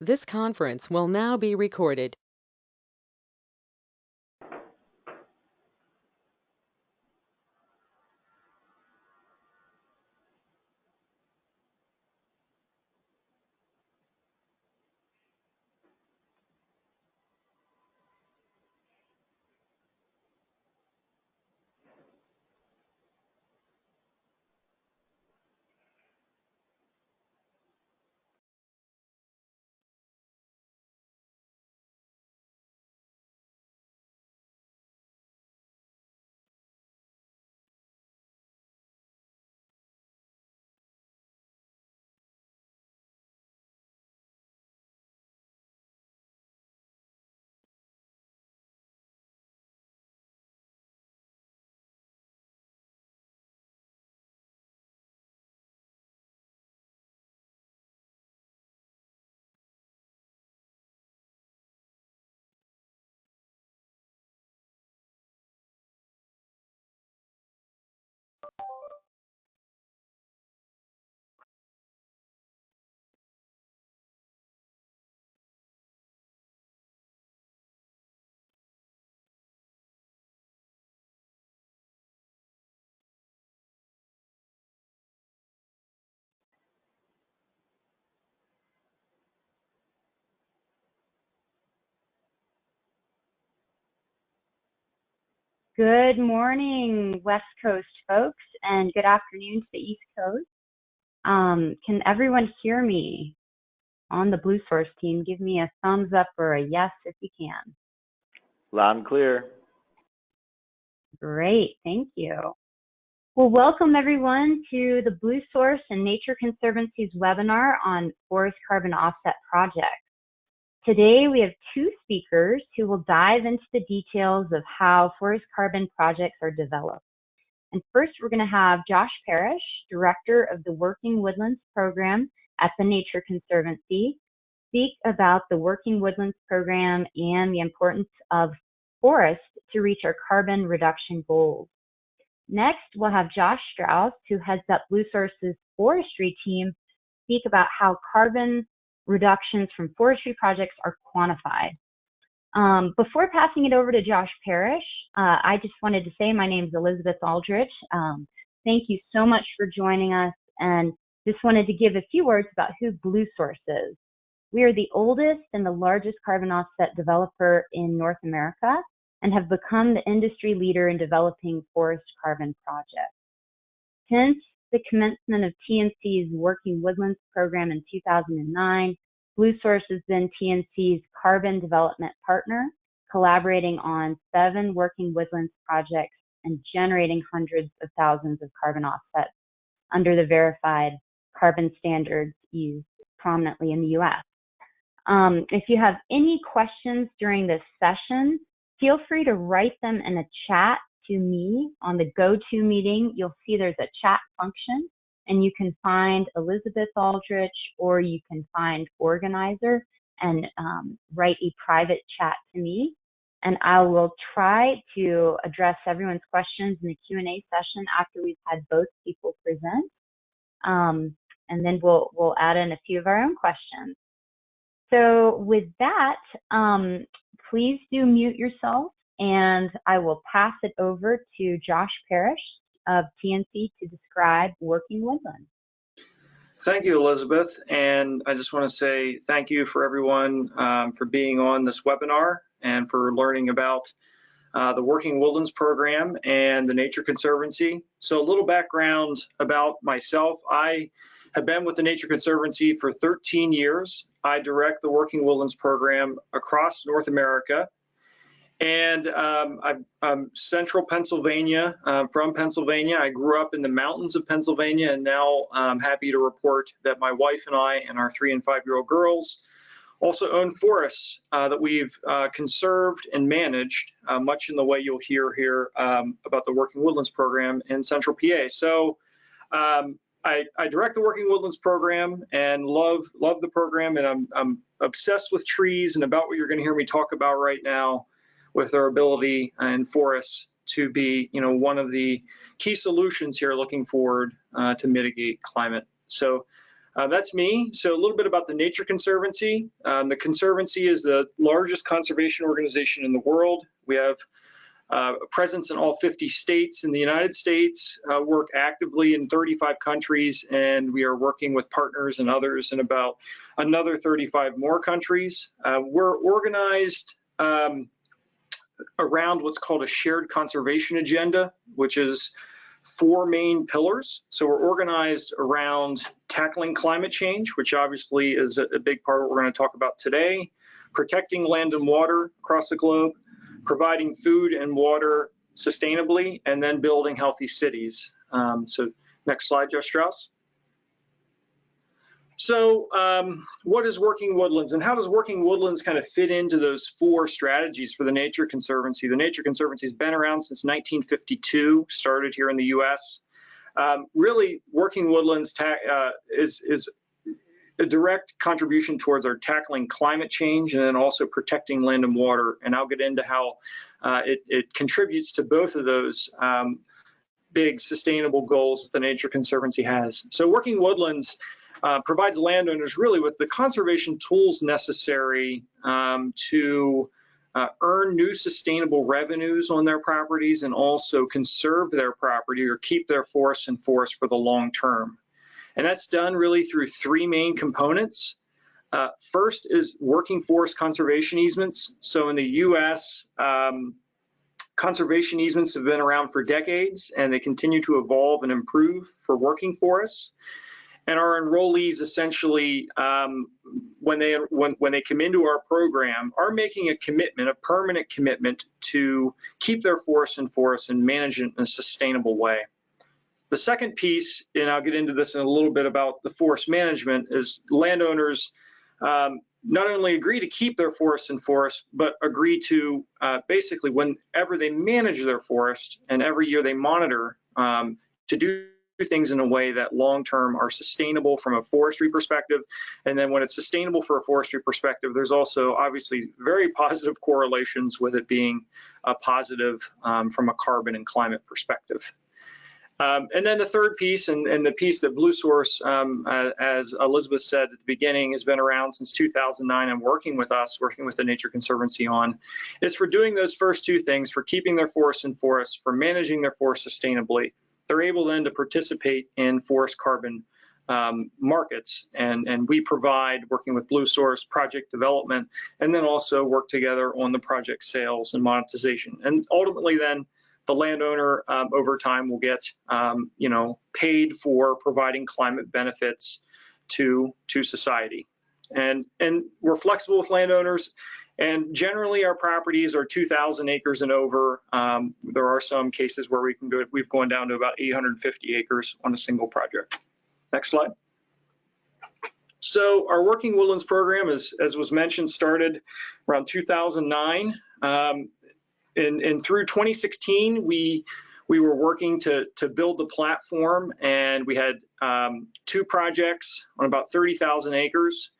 This conference will now be recorded. Good morning, West Coast folks, and good afternoon to the East Coast. Can everyone hear me on the Bluesource team? Give me a thumbs up or a yes if you can. Loud and clear. Great, thank you. Well, welcome everyone to the Bluesource and Nature Conservancy's webinar on forest carbon offset projects. Today, we have two speakers who will dive into the details of how forest carbon projects are developed. And first, we're going to have Josh Parrish, Director of the Working Woodlands Program at the Nature Conservancy, speak about the Working Woodlands Program and the importance of forests to reach our carbon reduction goals. Next, we'll have Josh Strauss, who heads up Bluesource's Forestry team, speak about how carbon reductions from forestry projects are quantified. Before passing it over to Josh Parrish, I just wanted to say my name is Elizabeth Aldrich. Thank you so much for joining us, and just wanted to give a few words about who Bluesource is. We are the oldest and the largest carbon offset developer in North America and have become the industry leader in developing forest carbon projects. Since the commencement of TNC's Working Woodlands Program in 2009, Bluesource has been TNC's carbon development partner, collaborating on 7 Working Woodlands projects and generating hundreds of thousands of carbon offsets under the verified carbon standards used prominently in the U.S. If you have any questions during this session, feel free to write them in a chat to me on the GoToMeeting. You'll see there's a chat function, and you can find Elizabeth Aldrich, or you can find Organizer and write a private chat to me. And I will try to address everyone's questions in the Q&A session after we've had both people present. And then we'll add in a few of our own questions. So with that, please do mute yourself, and I will pass it over to Josh Parrish of TNC to describe Working Woodlands. Thank you, Elizabeth. And I just want to say thank you for everyone for being on this webinar and for learning about the Working Woodlands Program and the Nature Conservancy. So a little background about myself. I have been with the Nature Conservancy for 13 years. I direct the Working Woodlands Program across North America. And I'm central Pennsylvania, from Pennsylvania. I grew up in the mountains of Pennsylvania, and now I'm happy to report that my wife and I and our 3- and 5-year-old girls also own forests that we've conserved and managed, much in the way you'll hear here about the Working Woodlands Program in Central PA. So I direct the Working Woodlands Program and love the program, and I'm obsessed with trees and about what you're going to hear me talk about right now, with our ability in forests to be, one of the key solutions here looking forward to mitigate climate. So That's me. So a little bit about the Nature Conservancy. The Conservancy is the largest conservation organization in the world. We have a presence in all 50 states in the United States, work actively in 35 countries, and we are working with partners and others in about another 35 more countries. We're organized around what's called a shared conservation agenda, which is 4 main pillars. So we're organized around tackling climate change, which obviously is a big part of what we're going to talk about today, protecting land and water across the globe, providing food and water sustainably, and then building healthy cities. So next slide, Jeff Strauss. So what is Working Woodlands, and how does Working Woodlands kind of fit into those 4 strategies for the Nature Conservancy? The Nature Conservancy has been around since 1952, started here in the US. Really, Working Woodlands is a direct contribution towards our tackling climate change and then also protecting land and water. And I'll get into how it contributes to both of those big sustainable goals the Nature Conservancy has. So Working Woodlands provides landowners really with the conservation tools necessary to earn new sustainable revenues on their properties and also conserve their property or keep their forests in forest for the long term. And that's done really through 3 main components. First is working forest conservation easements. So in the US, conservation easements have been around for decades and they continue to evolve and improve for working forests. And our enrollees essentially, when they come into our program, are making a commitment, a permanent commitment to keep their forests in forest and manage it in a sustainable way. The second piece, and I'll get into this in a little bit about the forest management, is landowners not only agree to keep their forests in forest, but agree to basically whenever they manage their forest and every year they monitor to do things in a way that long-term are sustainable from a forestry perspective. And then when it's sustainable for a forestry perspective, there's also obviously very positive correlations with it being a positive from a carbon and climate perspective. And then the third piece, and the piece that Bluesource, as Elizabeth said at the beginning, has been around since 2009 and working with the Nature Conservancy on, is for doing those first 2 things, for keeping their forests in forest, for managing their forests sustainably. They're able then to participate in forest carbon markets, and we provide, working with Bluesource, project development, and then also work together on the project sales and monetization. And ultimately then, the landowner over time will get paid for providing climate benefits to society. And we're flexible with landowners, and generally our properties are 2,000 acres and over. There are some cases where we've gone down to about 850 acres on a single project. Next slide. So our Working Woodlands program, as was mentioned, started around 2009. And through 2016, we were working to build the platform, and we had 2 projects on about 30,000 acres.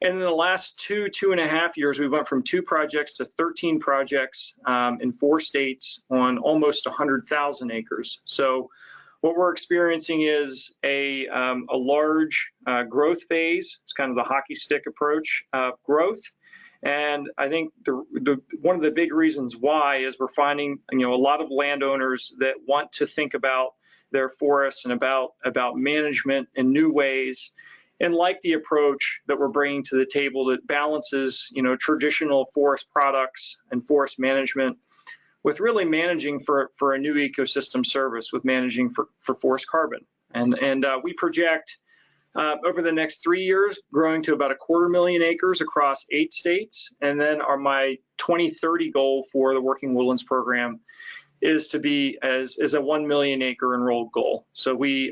And in the last 2.5 years, we went from 2 projects to 13 projects in 4 states on almost 100,000 acres. So what we're experiencing is a large growth phase. It's kind of the hockey stick approach of growth. And I think one of the big reasons why is we're finding a lot of landowners that want to think about their forests and about management in new ways, and like the approach that we're bringing to the table that balances traditional forest products and forest management with really managing for a new ecosystem service, with managing for forest carbon. And we project over the next 3 years, growing to about 250,000 acres across 8 states. And then my 2030 goal for the Working Woodlands program is to be as a 1 million acre enrolled goal. So we,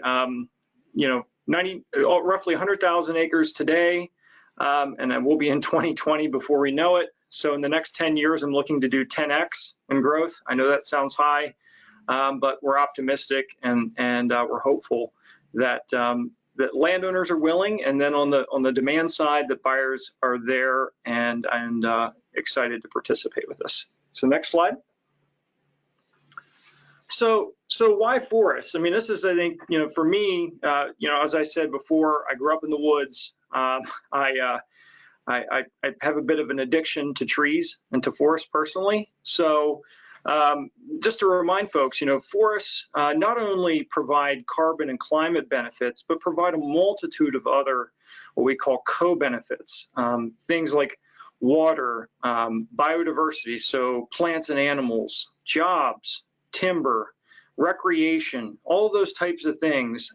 roughly 100,000 acres today, and then we'll be in 2020 before we know it. So in the next 10 years, I'm looking to do 10x in growth. I know that sounds high, but we're optimistic and we're hopeful that that landowners are willing, and then on the demand side, that buyers are there and excited to participate with us. So next slide. So why forests? I mean, this is, I think, for me, as I said before, I grew up in the woods. I have a bit of an addiction to trees and to forests personally. So just to remind folks, forests not only provide carbon and climate benefits, but provide a multitude of other what we call co-benefits. Things like water, biodiversity, so plants and animals, jobs, timber, recreation, all those types of things.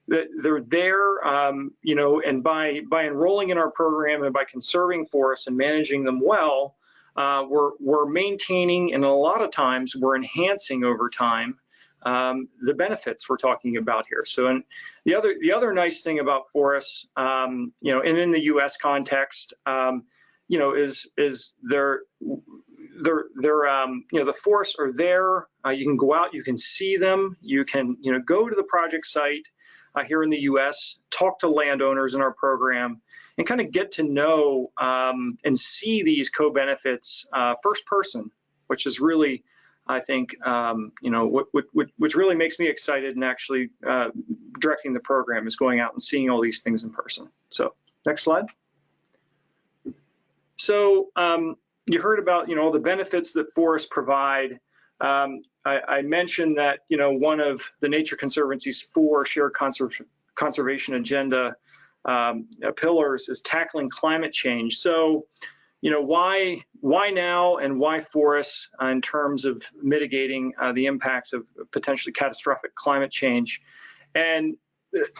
They're there, and by enrolling in our program and by conserving forests and managing them well, we're maintaining, and a lot of times we're enhancing over time the benefits we're talking about here. So, and the other nice thing about forests, and in the U.S. context, is the forests are there. You can go out, you can see them, you can go to the project site here in the U.S., talk to landowners in our program, and kind of get to know and see these co-benefits first person, which is really, I think, which really makes me excited and actually directing the program is going out and seeing all these things in person. So next slide. So you heard about, all the benefits that forests provide. I mentioned that, one of the Nature Conservancy's 4 shared conservation agenda pillars is tackling climate change. So, why now and why forests in terms of mitigating the impacts of potentially catastrophic climate change? And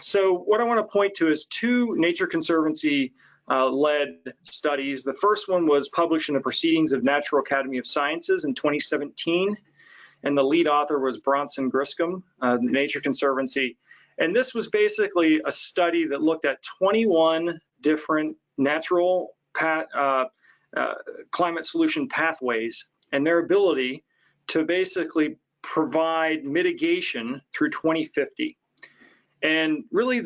so what I want to point to is 2 Nature Conservancy led studies. The first one was published in the Proceedings of Natural Academy of Sciences in 2017, and the lead author was Bronson Griscom, Nature Conservancy. And this was basically a study that looked at 21 different natural climate solution pathways and their ability to basically provide mitigation through 2050. And really,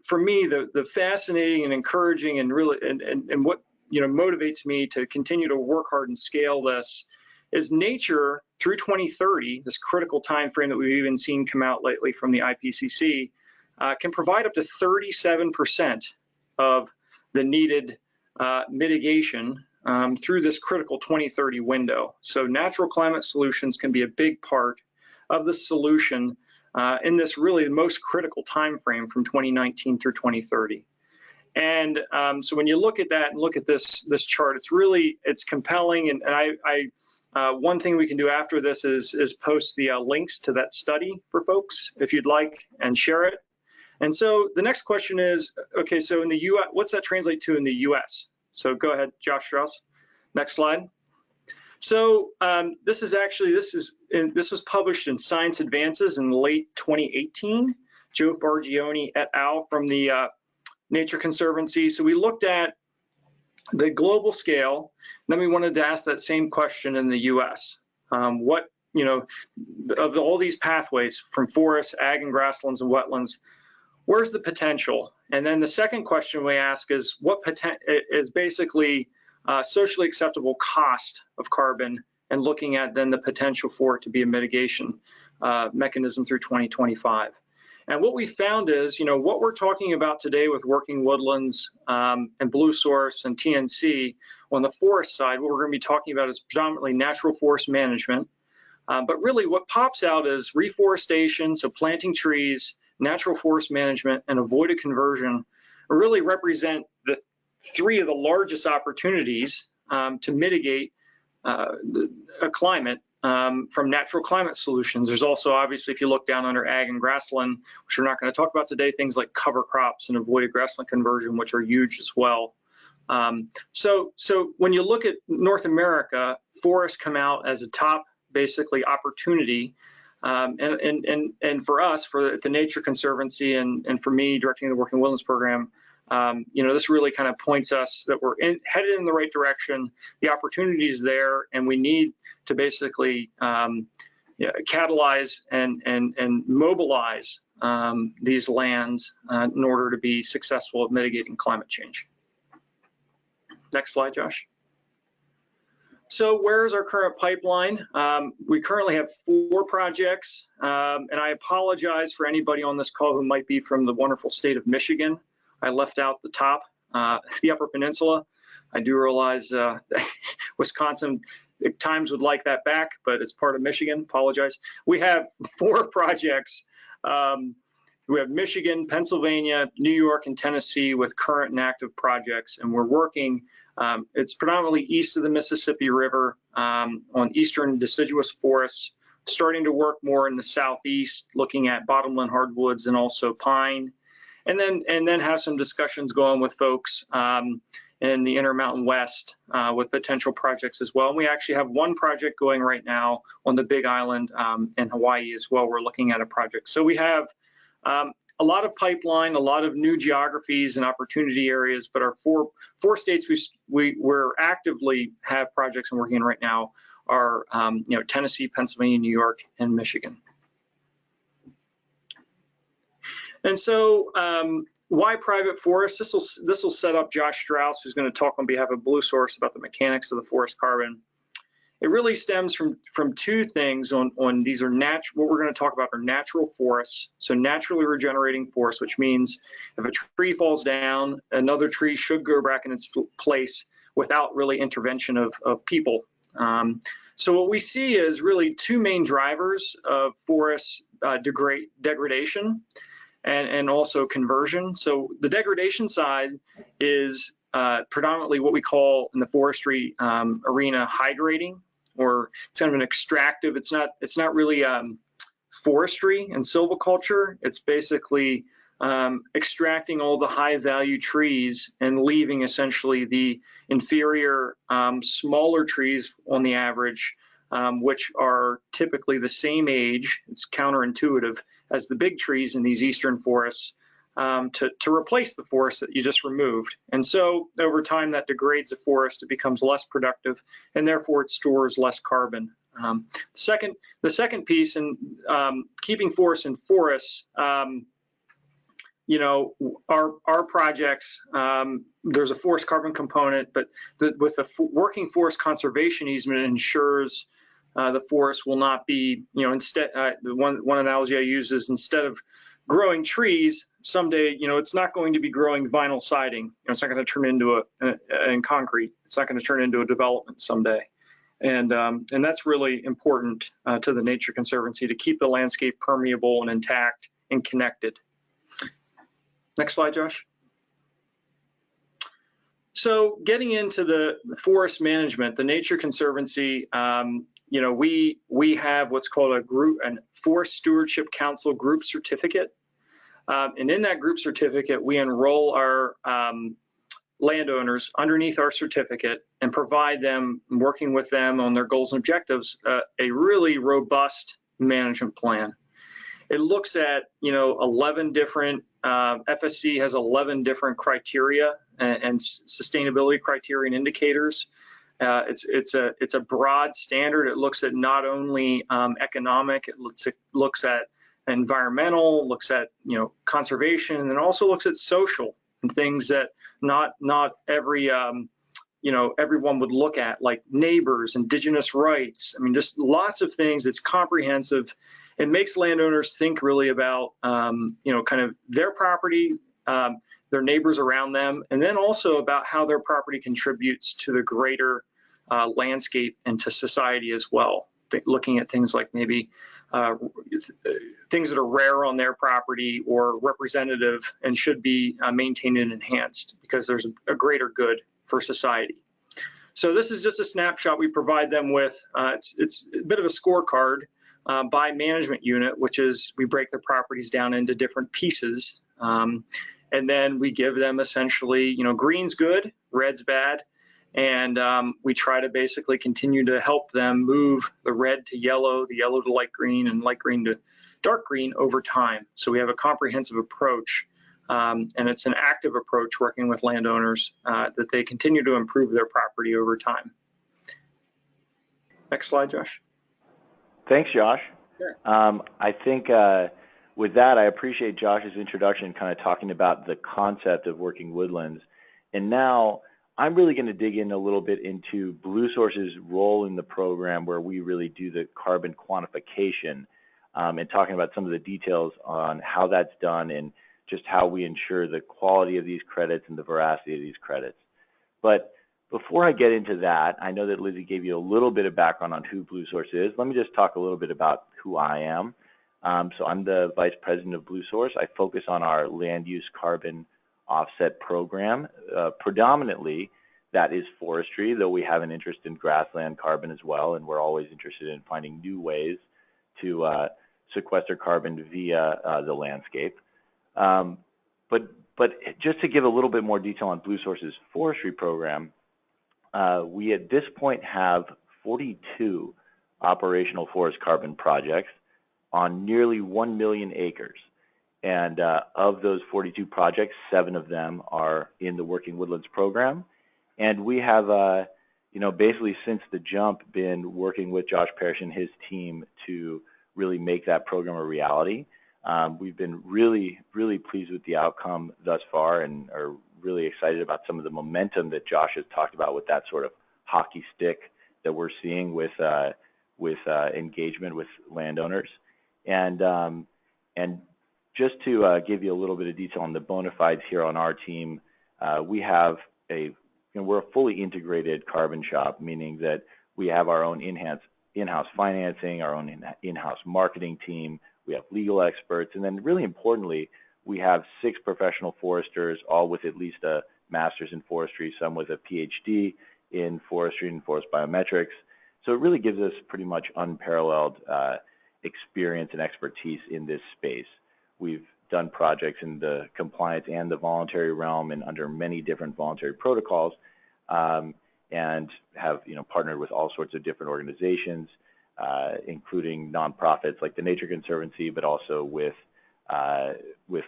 for me, the fascinating and encouraging and really and what motivates me to continue to work hard and scale this is nature through 2030, this critical time frame that we've even seen come out lately from the IPCC, can provide up to 37% of the needed mitigation through this critical 2030 window. So natural climate solutions can be a big part of the solution in this really the most critical time frame from 2019 through 2030. And so when you look at that and look at this chart, it's compelling. And one thing we can do after this is post the links to that study for folks if you'd like and share it. And so the next question is, okay, so in the U.S., what's that translate to in the U.S.? So go ahead, Josh Strauss. Next slide. So this was published in Science Advances in late 2018. Joe Fargione et al. From the Nature Conservancy. So we looked at the global scale, then we wanted to ask that same question in the U.S. What, of all these pathways from forests, ag and grasslands and wetlands, where's the potential? And then the second question we ask is what is basically socially acceptable cost of carbon, and looking at then the potential for it to be a mitigation mechanism through 2025. And what we found is, what we're talking about today with Working Woodlands and Bluesource and TNC on the forest side, what we're going to be talking about is predominantly natural forest management. But really what pops out is reforestation, so planting trees, natural forest management, and avoided conversion really represent the 3 of the largest opportunities to mitigate a climate from natural climate solutions. There's also, obviously, if you look down under ag and grassland, which we're not going to talk about today, things like cover crops and avoided grassland conversion, which are huge as well. So when you look at North America, forests come out as a top, basically, opportunity. And for us, for the Nature Conservancy, and for me directing the Working Woodlands Program, this really kind of points us that we're headed in the right direction. The opportunity is there, and we need to basically catalyze and mobilize these lands in order to be successful at mitigating climate change. Next slide, Josh. So where's our current pipeline? We currently have 4 projects, and I apologize for anybody on this call who might be from the wonderful state of Michigan. I left out the top, the Upper Peninsula. I do realize Wisconsin at times would like that back, but it's part of Michigan. Apologize. We have 4 projects. We have Michigan, Pennsylvania, New York, and Tennessee with current and active projects, and we're working. It's predominantly east of the Mississippi River on eastern deciduous forests, starting to work more in the southeast, looking at bottomland hardwoods and also pine, and then have some discussions going with folks in the Intermountain West with potential projects as well. And we actually have 1 project going right now on the Big Island in Hawaii as well. We're looking at a project. So we have a lot of pipeline, a lot of new geographies and opportunity areas, but our four states we're actively have projects and working in right now are Tennessee, Pennsylvania, New York, and Michigan. And so why private forests? This will set up Josh Strauss, who's going to talk on behalf of Bluesource about the mechanics of the forest carbon. It really stems from 2 things on these are what we're going to talk about are natural forests. So naturally regenerating forests, which means if a tree falls down, another tree should go back in its place without really intervention of people. So what we see is really 2 main drivers of forest degradation and also conversion. So the degradation side is predominantly what we call in the forestry arena high grading, or it's kind of an extractive. It's not really forestry and silviculture. It's basically extracting all the high value trees and leaving essentially the inferior smaller trees on the average, which are typically the same age. It's counterintuitive as the big trees in these eastern forests. To replace the forest that you just removed. And so over time that degrades the forest, it becomes less productive, and therefore it stores less carbon. The second piece in keeping forests in forests, our projects, there's a forest carbon component, but with the working forest conservation easement, it ensures the forest will not be, instead, one analogy I use is instead of growing trees, someday, it's not going to be growing vinyl siding. It's not going to turn into in concrete. It's not going to turn into a development someday. And that's really important to the Nature Conservancy to keep the landscape permeable and intact and connected. Next slide, Josh. So getting into the forest management, the Nature Conservancy, we have what's called a Forest Stewardship Council group certificate. And in that group certificate, we enroll our landowners underneath our certificate and provide them, working with them on their goals and objectives, a really robust management plan. It looks at, 11 different, FSC has 11 different criteria and sustainability criteria and indicators. It's a broad standard. It looks at not only economic, it looks at environmental, looks at conservation, and then also looks at social and things that not every everyone would look at, like neighbors, indigenous rights. I mean, just lots of things. It's comprehensive. It makes landowners think really about kind of their property, their neighbors around them, and then also about how their property contributes to the greater landscape and to society as well. Looking at things like maybe things that are rare on their property or representative and should be maintained and enhanced because there's a greater good for society. So this is just a snapshot we provide them with. It's a bit of a scorecard by management unit, which is we break their properties down into different pieces. And then we give them essentially, green's good, red's bad. And we try to basically continue to help them move the red to yellow, the yellow to light green, and light green to dark green over time. So we have a comprehensive approach, and it's an active approach working with landowners that they continue to improve their property over time. Next slide, Josh. Thanks, Josh. Sure. I think with that, I appreciate Josh's introduction, kind of talking about the concept of working woodlands. And now I'm really going to dig in a little bit into Bluesource's role in the program, where we really do the carbon quantification, and talking about some of the details on how that's done and just how we ensure the quality of these credits and the veracity of these credits. But before I get into that, I know that Lizzie gave you a little bit of background on who Bluesource is. Let me just talk a little bit about who I am. So I'm the Vice President of Bluesource. I focus on our land use carbon offset program. Predominantly, that is forestry, though we have an interest in grassland carbon as well, and we're always interested in finding new ways to sequester carbon via the landscape. But just to give a little bit more detail on Bluesource's forestry program, we at this point have 42 operational forest carbon projects on nearly 1 million acres. And of those 42 projects, 7 of them are in the Working Woodlands Program. And we have, basically since the jump been working with Josh Parrish and his team to really make that program a reality. We've been really, really pleased with the outcome thus far, and are really excited about some of the momentum that Josh has talked about with that sort of hockey stick that we're seeing with engagement with landowners. And just to give you a little bit of detail on the bona fides here on our team, we have we're a fully integrated carbon shop, meaning that we have our own in-house financing, our own in-house marketing team. We have legal experts, and then really importantly, we have 6 professional foresters, all with at least a master's in forestry, some with a PhD in forestry and forest biometrics. So it really gives us pretty much unparalleled experience and expertise in this space. We've done projects in the compliance and the voluntary realm and under many different voluntary protocols, and have partnered with all sorts of different organizations, including nonprofits like the Nature Conservancy, but also with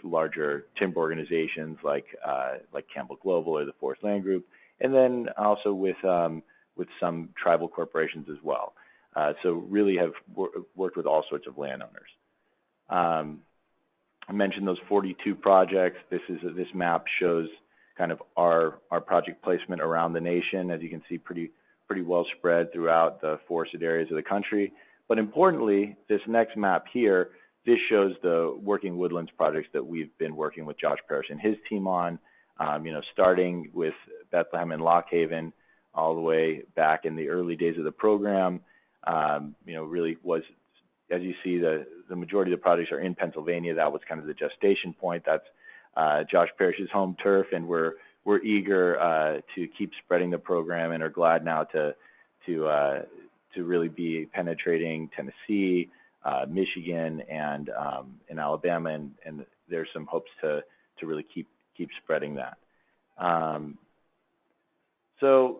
larger timber organizations like Campbell Global or the Forest Land Group, and then also with some tribal corporations as well. So really have worked with all sorts of landowners. I mentioned those 42 projects. This map shows kind of our project placement around the nation. As you can see, pretty well spread throughout the forested areas of the country. But importantly, this next map here, this shows the Working Woodlands projects that we've been working with Josh Parrish and his team on, starting with Bethlehem and Lock Haven all the way back in the early days of the program. Really was, as you see, the majority of the projects are in Pennsylvania. That was kind of the gestation point. That's Josh Parrish's home turf, and we're eager to keep spreading the program, and are glad now to really be penetrating Tennessee, Michigan, and Alabama, and there's some hopes to really keep spreading that. So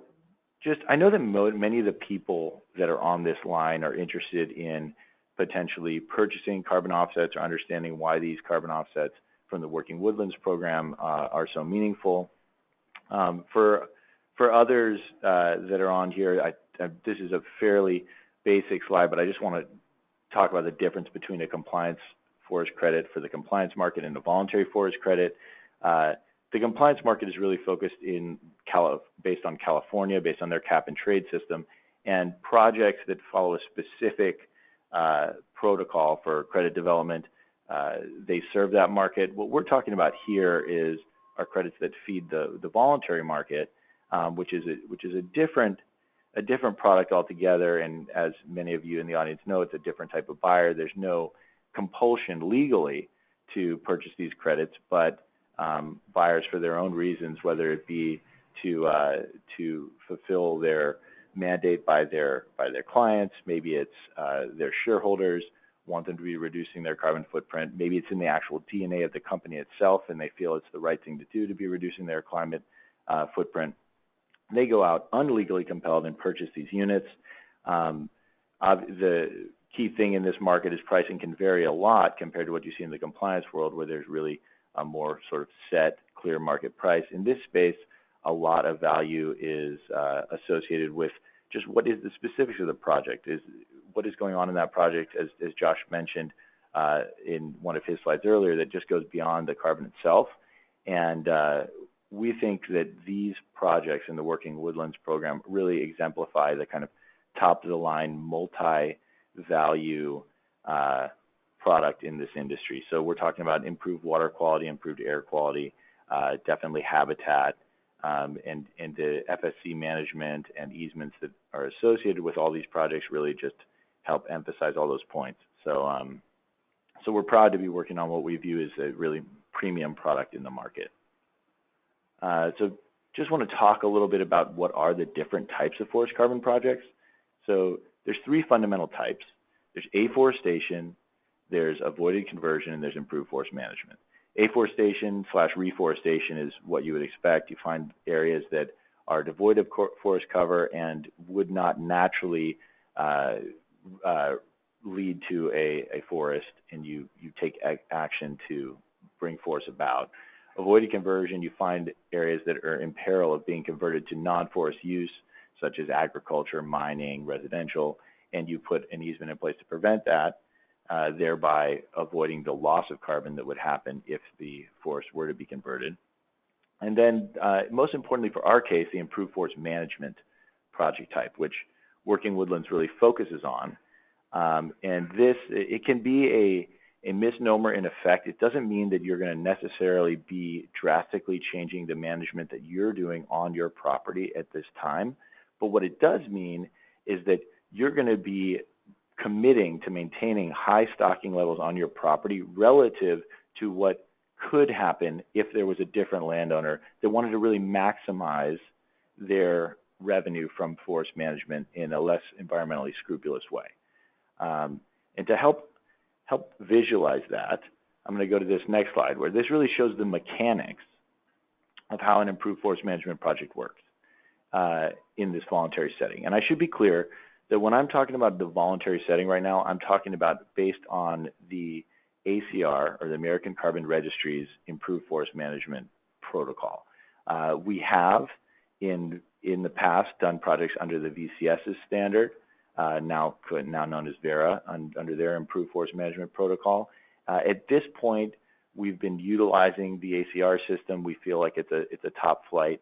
I know that many of the people that are on this line are interested in potentially purchasing carbon offsets or understanding why these carbon offsets from the Working Woodlands Program are so meaningful. For others that are on here, this is a fairly basic slide, but I just want to talk about the difference between a compliance forest credit for the compliance market and a voluntary forest credit. The compliance market is really focused based on California, based on their cap and trade system, and projects that follow a specific protocol for credit development. They serve that market. What we're talking about here is our credits that feed the voluntary market, which is a different product altogether. And as many of you in the audience know, it's a different type of buyer. There's no compulsion legally to purchase these credits, but buyers, for their own reasons, whether it be to fulfill their mandate by their clients, maybe it's their shareholders want them to be reducing their carbon footprint, maybe it's in the actual DNA of the company itself, and they feel it's the right thing to do to be reducing their climate footprint. They go out unlegally compelled and purchase these units. The key thing in this market is pricing can vary a lot compared to what you see in the compliance world, where there's really a more sort of set, clear market price. In this space, a lot of value is associated with just what is the specifics of the project, what is going on in that project, as Josh mentioned in one of his slides earlier, that just goes beyond the carbon itself. And we think that these projects in the Working Woodlands program really exemplify the kind of top-of-the-line multi-value product in this industry. So we're talking about improved water quality, improved air quality, definitely habitat, and the FSC management and easements that are associated with all these projects really just help emphasize all those points. So, so we're proud to be working on what we view as a really premium product in the market. So just want to talk a little bit about what are the different types of forest carbon projects. So there's three fundamental types. There's afforestation, there's avoided conversion, and there's improved forest management. Afforestation/reforestation is what you would expect. You find areas that are devoid of forest cover and would not naturally lead to a forest, and you take action to bring forest about. Avoided conversion, you find areas that are in peril of being converted to non-forest use, such as agriculture, mining, residential, and you put an easement in place to prevent that, thereby avoiding the loss of carbon that would happen if the forest were to be converted. And then, most importantly for our case, the improved forest management project type, which Working Woodlands really focuses on. And this, it can be a misnomer in effect. It doesn't mean that you're going to necessarily be drastically changing the management that you're doing on your property at this time. But what it does mean is that you're going to be committing to maintaining high stocking levels on your property relative to what could happen if there was a different landowner that wanted to really maximize their revenue from forest management in a less environmentally scrupulous way. And to help visualize that, I'm going to go to this next slide where this really shows the mechanics of how an improved forest management project works in this voluntary setting. And I should be clear that when I'm talking about the voluntary setting right now, I'm talking about based on the ACR, or the American Carbon Registry's Improved Forest Management Protocol. We have in the past done projects under the VCS's standard, now known as VERA, under their Improved Forest Management Protocol. At this point, we've been utilizing the ACR system. We feel like it's a top flight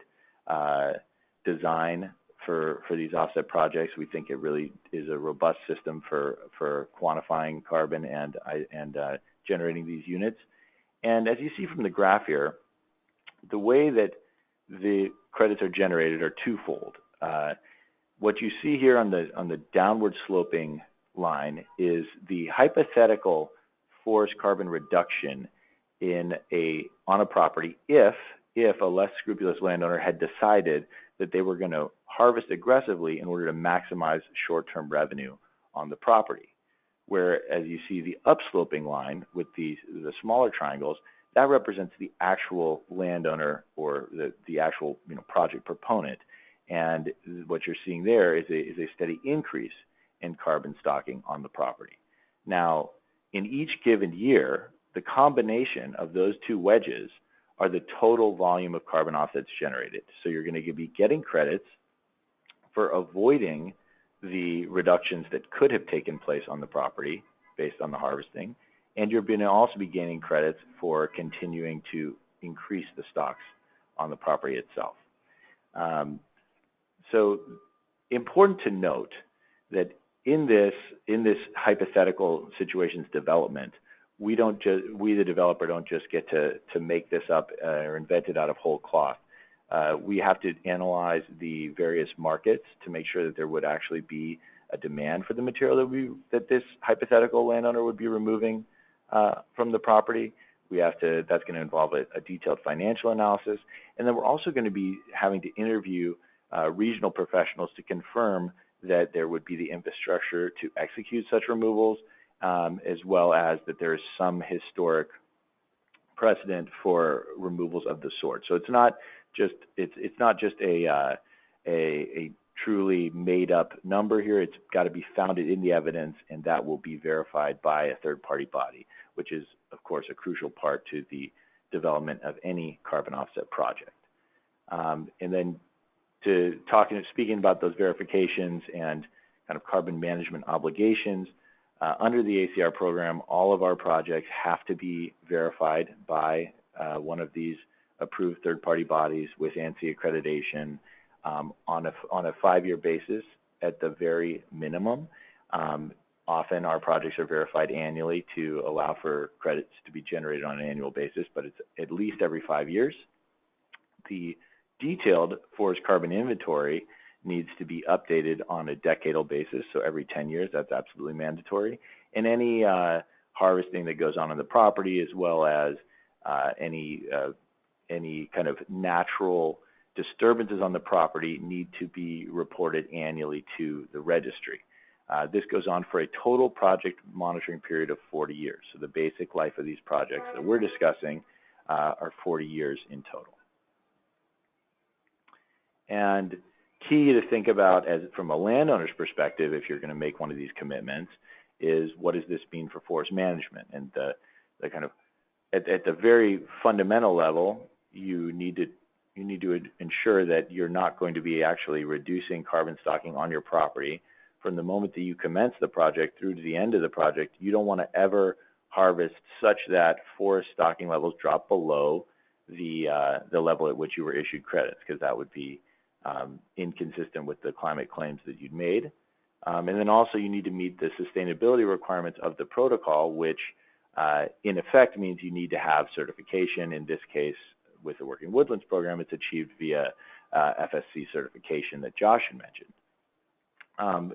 design for these offset projects. We think it really is a robust system for quantifying carbon and generating these units. And as you see from the graph here, the way that the credits are generated are twofold. What you see here on the downward sloping line is the hypothetical forest carbon reduction on a property if a less scrupulous landowner had decided that they were going to harvest aggressively in order to maximize short-term revenue on the property. Where, as you see the upsloping line with the smaller triangles, that represents the actual landowner or the actual project proponent. And what you're seeing there is a steady increase in carbon stocking on the property. Now, in each given year, the combination of those two wedges are the total volume of carbon offsets generated. So you're going to be getting credits for avoiding the reductions that could have taken place on the property based on the harvesting, and you're going to also be gaining credits for continuing to increase the stocks on the property itself. So important to note that in this hypothetical situations development, we the developer don't just get to make this up or invent it out of whole cloth. We have to analyze the various markets to make sure that there would actually be a demand for the material that this hypothetical landowner would be removing from the property. That's going to involve a detailed financial analysis, and then we're also going to be having to interview regional professionals to confirm that there would be the infrastructure to execute such removals, as well as that there is some historic precedent for removals of the sort. So it's not just a truly made up number here. It's got to be founded in the evidence, and that will be verified by a third party body, which is of course a crucial part to the development of any carbon offset project. And then speaking about those verifications and kind of carbon management obligations, under the ACR program, all of our projects have to be verified by one of these approved third-party bodies with ANSI accreditation on a 5-year basis at the very minimum. Often our projects are verified annually to allow for credits to be generated on an annual basis, but it's at least every 5 years. The detailed forest carbon inventory needs to be updated on a decadal basis, so every 10 years, that's absolutely mandatory. And any harvesting that goes on the property, as well as any kind of natural disturbances on the property, need to be reported annually to the registry. This goes on for a total project monitoring period of 40 years. So the basic life of these projects that we're discussing are 40 years in total. And key to think about from a landowner's perspective, if you're going to make one of these commitments, is what does this mean for forest management? And the kind of at the very fundamental level, you need to ensure that you're not going to be actually reducing carbon stocking on your property. From the moment that you commence the project through to the end of the project, you don't want to ever harvest such that forest stocking levels drop below the level at which you were issued credits, because that would be inconsistent with the climate claims that you'd made. And then also you need to meet the sustainability requirements of the protocol, which in effect means you need to have certification. In this case, with the Working Woodlands Program, it's achieved via FSC certification that Josh had mentioned.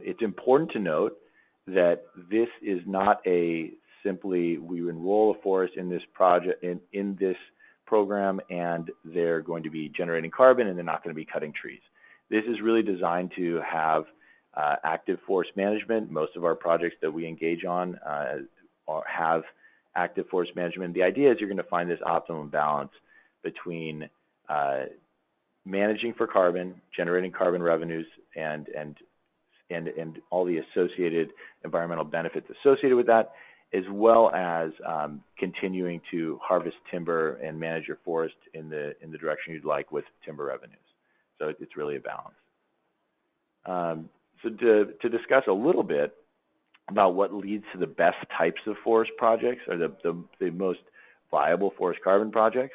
It's important to note that this is not a simply we enroll a forest in this project in this program and they're going to be generating carbon and they're not going to be cutting trees. This is really designed to have active forest management. Most of our projects that we engage on have active forest management. The idea is you're going to find this optimum balance between managing for carbon, generating carbon revenues, and all the associated environmental benefits associated with that, as well as continuing to harvest timber and manage your forest in the direction you'd like with timber revenues. So it's really a balance. So to discuss a little bit about what leads to the best types of forest projects, or the most viable forest carbon projects,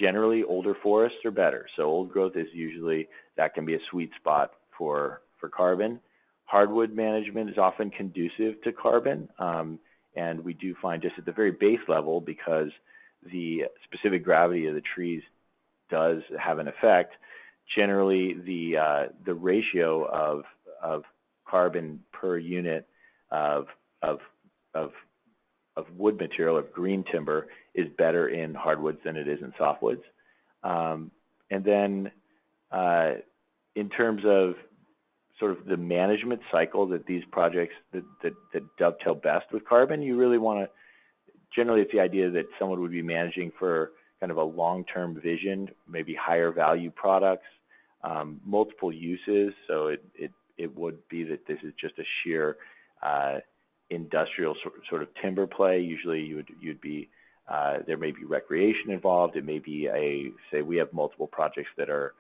generally older forests are better. So old growth is usually, that can be a sweet spot for carbon. Hardwood management is often conducive to carbon, and we do find just at the very base level, because the specific gravity of the trees does have an effect, generally the ratio of carbon per unit of wood material, of green timber, is better in hardwoods than it is in softwoods. And then in terms of sort of the management cycle that these projects that dovetail best with carbon, you really want to, generally it's the idea that someone would be managing for kind of a long-term vision, maybe higher value products, multiple uses. So it would be that this is just a sheer industrial sort of timber play. Usually you'd be there may be recreation involved. It may be say we have multiple projects that are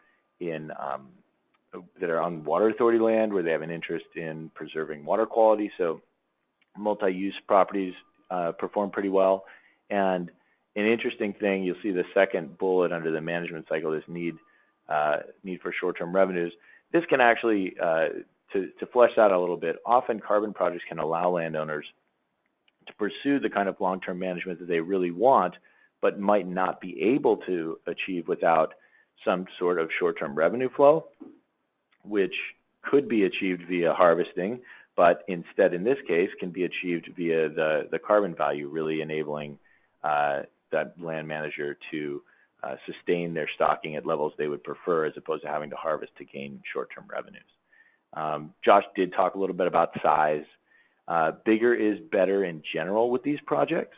on water authority land where they have an interest in preserving water quality. So multi-use properties perform pretty well. And an interesting thing, you'll see the second bullet under the management cycle, this need for short-term revenues. This can actually, to flesh that out a little bit, often carbon projects can allow landowners to pursue the kind of long-term management that they really want, but might not be able to achieve without some sort of short-term revenue flow, which could be achieved via harvesting, but instead in this case can be achieved via the carbon value, really enabling that land manager to sustain their stocking at levels they would prefer, as opposed to having to harvest to gain short-term revenues. Josh did talk a little bit about size. Bigger is better in general with these projects.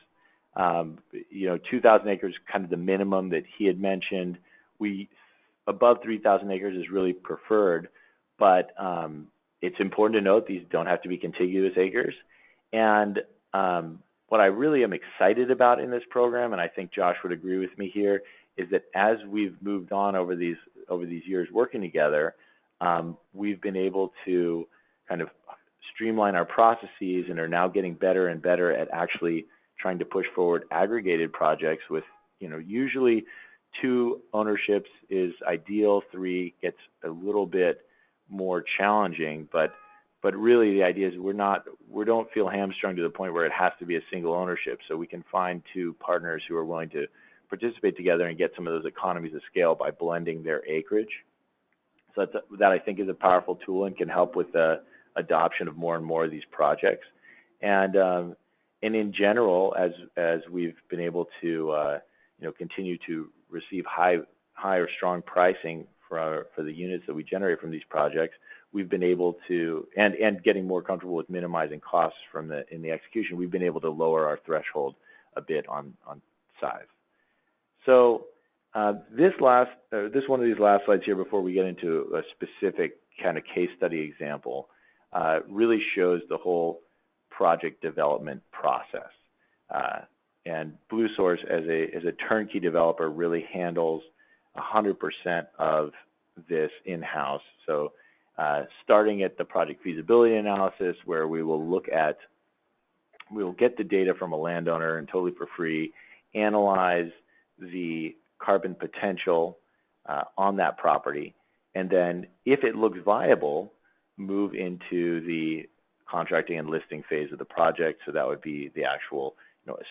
2,000 acres is kind of the minimum that he had mentioned. Above 3,000 acres is really preferred, but it's important to note these don't have to be contiguous acres. And what I really am excited about in this program, and I think Josh would agree with me here, is that as we've moved on over these years working together, we've been able to kind of streamline our processes and are now getting better and better at actually trying to push forward aggregated projects with usually 2 ownerships is ideal, 3 gets a little bit more challenging, but really the idea is we don't feel hamstrung to the point where it has to be a single ownership. So we can find 2 partners who are willing to participate together and get some of those economies of scale by blending their acreage. So that I think is a powerful tool and can help with the adoption of more and more of these projects. And in general, as we've been able to continue to receive high or strong pricing for the units that we generate from these projects, we've been able to, and getting more comfortable with minimizing costs in the execution, we've been able to lower our threshold a bit on size. So this one of these last slides here before we get into a specific kind of case study example really shows the whole project development process. And Bluesource as a turnkey developer really handles 100% of this in-house. So starting at the project feasibility analysis, where we will get the data from a landowner and totally for free, analyze the carbon potential on that property, and then if it looks viable, move into the contracting and listing phase of the project. So that would be the actual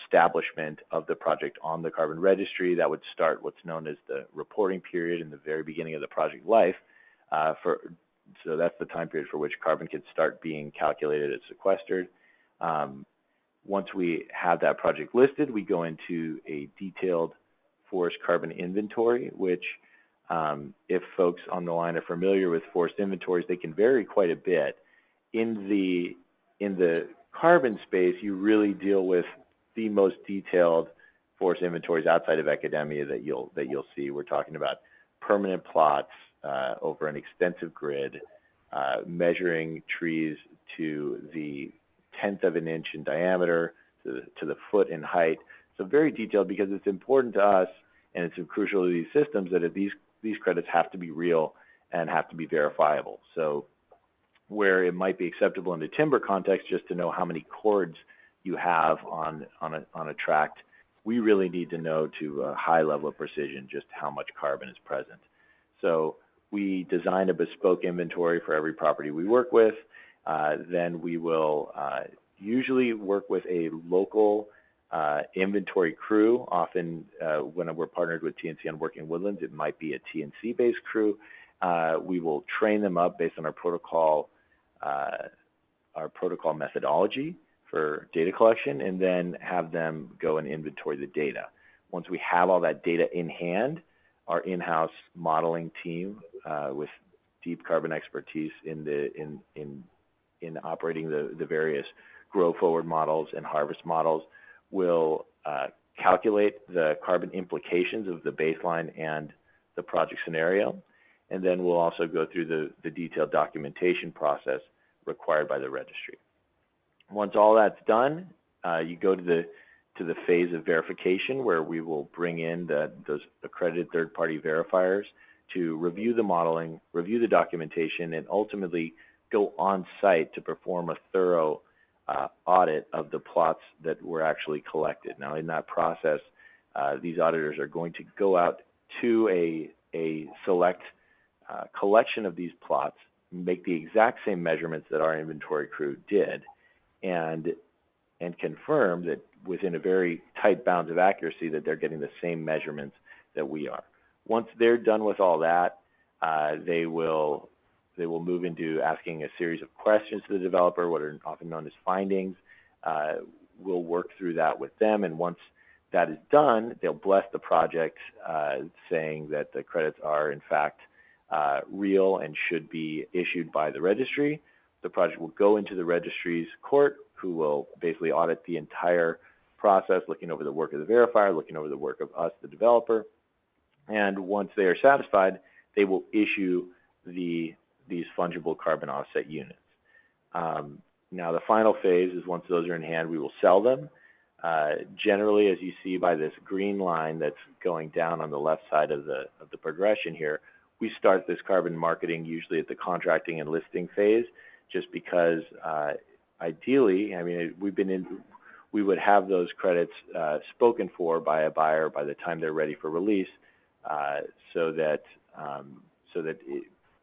establishment of the project on the carbon registry. That would start what's known as the reporting period in the very beginning of the project life. So that's the time period for which carbon can start being calculated and sequestered. Once we have that project listed, we go into a detailed forest carbon inventory, which if folks on the line are familiar with forest inventories, they can vary quite a bit. In the carbon space, you really deal with the most detailed forest inventories outside of academia that you'll see. We're talking about permanent plots over an extensive grid, measuring trees to the 1/10 of an inch in diameter, to the foot in height. So very detailed, because it's important to us and it's crucial to these systems that these credits have to be real and have to be verifiable. So where it might be acceptable in the timber context just to know how many cords you have on a tract, we really need to know to a high level of precision just how much carbon is present. So we design a bespoke inventory for every property we work with. Then we will usually work with a local inventory crew. Often when we're partnered with TNC on Working Woodlands, it might be a TNC-based crew. We will train them up based on our protocol methodology for data collection, and then have them go and inventory the data. Once we have all that data in hand, our in-house modeling team with deep carbon expertise in operating the various grow forward models and harvest models will calculate the carbon implications of the baseline and the project scenario. And then we'll also go through the detailed documentation process required by the registry. Once all that's done, you go to the phase of verification, where we will bring in those accredited third-party verifiers to review the modeling, review the documentation, and ultimately go on site to perform a thorough audit of the plots that were actually collected. Now, in that process, these auditors are going to go out to a select collection of these plots, make the exact same measurements that our inventory crew did, and confirm that within a very tight bounds of accuracy that they're getting the same measurements that we are. Once they're done with all that, they will move into asking a series of questions to the developer, what are often known as findings. We'll work through that with them, and once that is done, they'll bless the project, saying that the credits are in fact real and should be issued by the registry. The project will go into the registry's court, who will basically audit the entire process, looking over the work of the verifier, looking over the work of us, the developer. And once they are satisfied, they will issue these fungible carbon offset units. Now, the final phase is once those are in hand, we will sell them. Generally, as you see by this green line that's going down on the left side of the progression here, we start this carbon marketing usually at the contracting and listing phase, just because ideally, I mean, we would have those credits spoken for by a buyer by the time they're ready for release, so that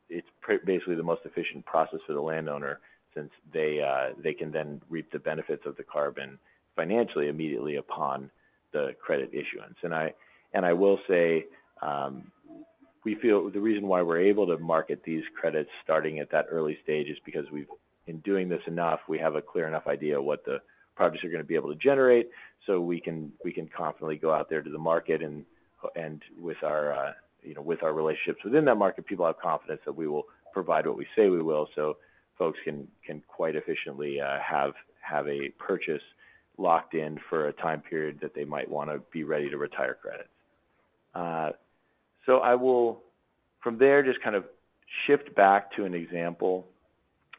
it's basically the most efficient process for the landowner, since they can then reap the benefits of the carbon financially immediately upon the credit issuance. And I will say, we feel the reason why we're able to market these credits starting at that early stage is because in doing this enough, we have a clear enough idea what the projects are going to be able to generate, so we can confidently go out there to the market, and with our with our relationships within that market, people have confidence that we will provide what we say we will, so folks can quite efficiently have a purchase locked in for a time period that they might want to be ready to retire credits. So I will, from there, just kind of shift back to an example